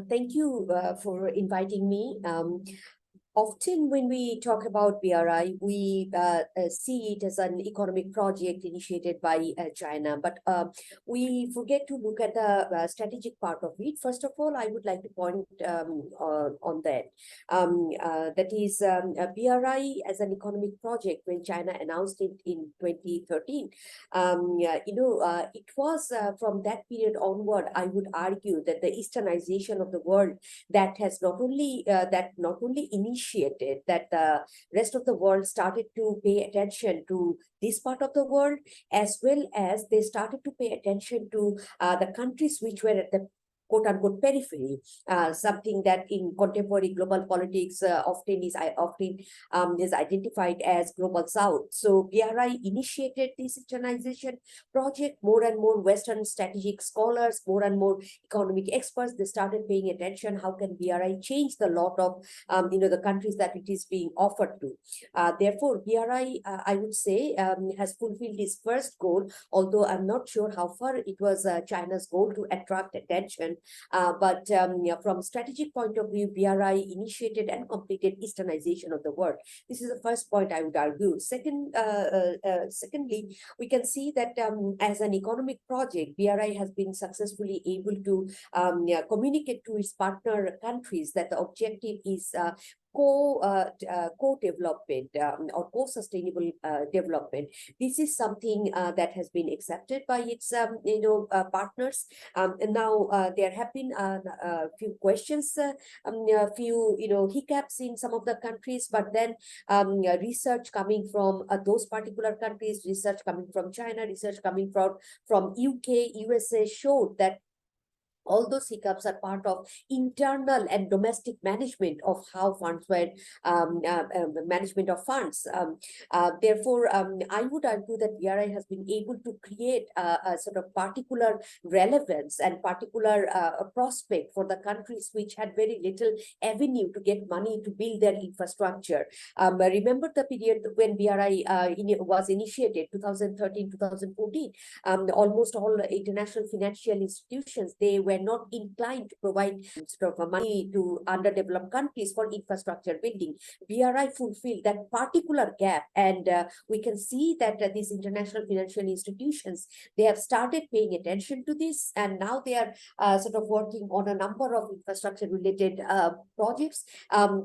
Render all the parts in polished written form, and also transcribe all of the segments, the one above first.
Thank you for inviting me. Often when we talk about BRI, we see it as an economic project initiated by China, but we forget to look at the strategic part of it. First of all, I would like to point on that. That is, BRI as an economic project, when China announced it in 2013, it was from that period onward, I would argue that the Easternization of the world that has not only initiated that the rest of the world started to pay attention to this part of the world, as well as they started to pay attention to the countries which were at the quote-unquote periphery, something that in contemporary global politics often is identified as global south. So BRI initiated this Easternization project. More and more Western strategic scholars, more and more economic experts, they started paying attention. How can BRI change the lot of the countries that it is being offered to? Therefore, BRI, I would say, has fulfilled its first goal, although I'm not sure how far it was China's goal to attract attention. But from strategic point of view, BRI initiated and completed Easternization of the world. This is the first point I would argue. Secondly, we can see that as an economic project, BRI has been successfully able to communicate to its partner countries that the objective is co-development or co-sustainable development. This is something that has been accepted by its partners. And now there have been a few questions, a few hiccups in some of the countries, but then research coming from those particular countries, research coming from China, research coming from UK, USA showed that all those hiccups are part of internal and domestic management of how funds were, management of funds. Therefore, I would argue that BRI has been able to create a sort of particular relevance and particular prospect for the countries which had very little avenue to get money to build their infrastructure. Remember the period when BRI was initiated, 2013-2014, almost all international financial institutions, they were not inclined to provide sort of money to underdeveloped countries for infrastructure building. BRI fulfilled that particular gap, and we can see that these international financial institutions, they have started paying attention to this, and now they are sort of working on a number of infrastructure related projects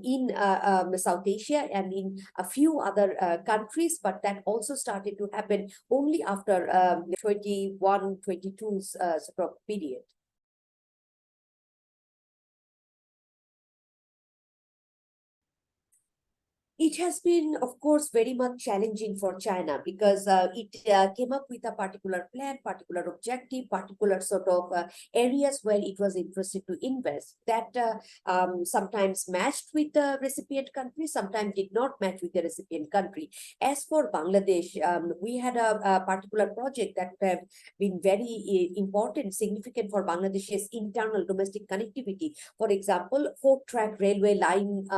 in South Asia and in a few other countries, but that also started to happen only after 21-22's sort of period. It has been, of course, very much challenging for China because it came up with a particular plan, particular objective, particular sort of areas where it was interested to invest that sometimes matched with the recipient country, sometimes did not match with the recipient country. As for Bangladesh, we had a particular project that have been very important, significant for Bangladesh's internal domestic connectivity. For example, 4-track railway line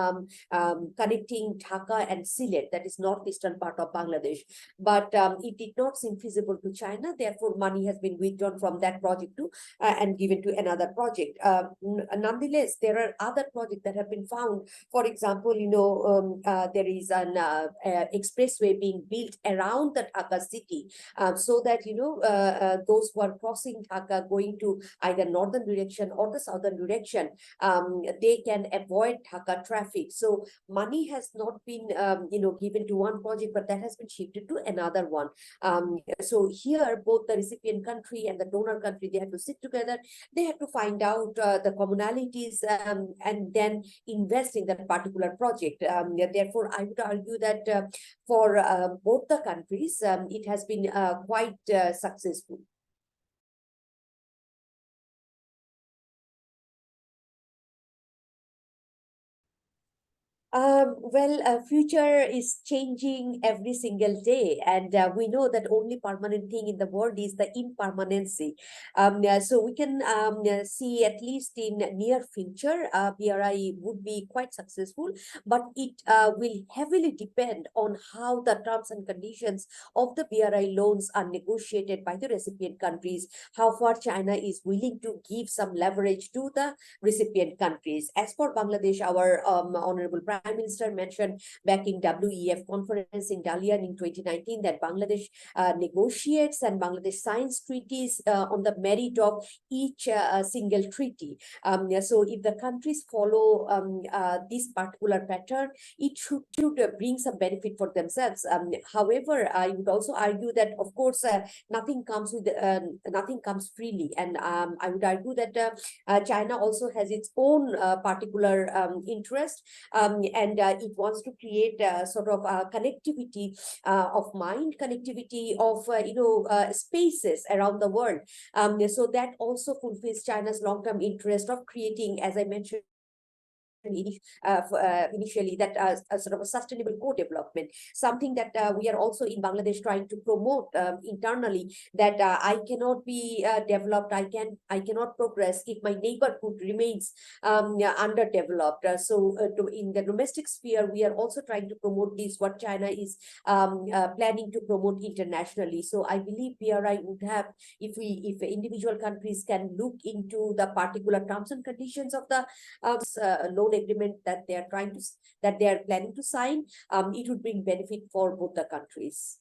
connecting Dhaka and Sylhet, that is northeastern part of Bangladesh. But it did not seem feasible to China. Therefore, money has been withdrawn from that project too and given to another project. Nonetheless, there are other projects that have been found. For example, there is an expressway being built around the Dhaka city so that those who are crossing Dhaka going to either northern direction or the southern direction, they can avoid Dhaka traffic. So money has not been given to one project, but that has been shifted to another one. So here both the recipient country and the donor country, they have to sit together, they have to find out the commonalities and then invest in that particular project. Therefore, I would argue that for both the countries, it has been quite successful. Future is changing every single day, and we know that only permanent thing in the world is the impermanency. So we can see at least in near future, BRI would be quite successful, but it will heavily depend on how the terms and conditions of the BRI loans are negotiated by the recipient countries, how far China is willing to give some leverage to the recipient countries. As for Bangladesh, our Honorable Prime Minister mentioned back in WEF conference in Dalian in 2019 that Bangladesh negotiates and Bangladesh signs treaties on the merit of each single treaty. So if the countries follow this particular pattern, it should bring some benefit for themselves. However, I would also argue that, of course, nothing comes freely, and I would argue that China also has its own particular interest, and it wants to create sort of connectivity of mind, connectivity of spaces around the world. So that also fulfills China's long-term interest of creating, as I mentioned initially, that a sort of a sustainable co-development, something that we are also in Bangladesh trying to promote internally, that I cannot be developed, I cannot progress if my neighborhood remains underdeveloped. In the domestic sphere, we are also trying to promote this, what China is planning to promote internationally. So I believe BRI would have, if individual countries can look into the particular terms and conditions of the loan agreement that they are planning to sign, it would bring benefit for both the countries.